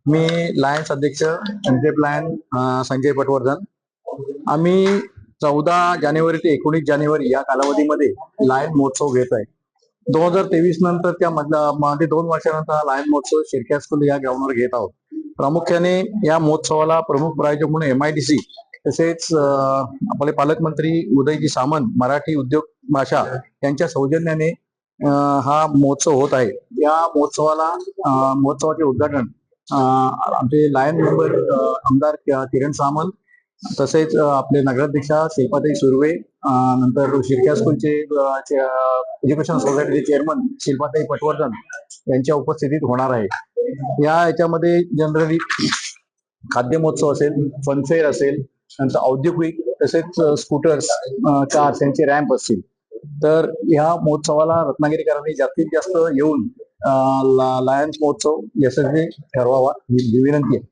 मी Lions अध्यक्ष Sanjay lion Sanjay Patwardhan. आम्ही 14 जानेवारी ते 19 जानेवारी या कालावधीमध्ये लायन महोत्सव घेत आहे. 2023 नंतर त्या मध्ये 2 वर्षानंतर हा लायन महोत्सव शिर्के स्कूल या ग्राउंडवर घेत आहोत. प्रामुख्याने या महोत्सवाला प्रमुख प्रायोजक म्हणून MIDC तसेच आपले पालकमंत्री उदयजी सामंत मराठी उद्योग भाषा यांच्या सौजन्याने हा महोत्सव होत आहे. या महोत्सवाचे उद्घाटन आमचे लायन मेंबर आमदार किरण सामंत तसेच आपले नगराध्यक्षा शिल्पाताई सुर्वे, नंतर शिर्के स्कूलचे एज्युकेशन सोसायटीचे चेअरमन शिल्पाताई पटवर्धन यांच्या उपस्थितीत होणार आहे. याच्यामध्ये जनरली खाद्य महोत्सव असेल, फनफेअर असेल, नंतर औद्योगिक तसेच स्कूटर्स, कार्स यांचे रॅम्प असतील. तर ह्या महोत्सवाला रत्नागिरीकरांनी जास्तीत जास्त येऊन लायन्स महोत्सव यशस्वी ठरवावा ही विनंती आहे.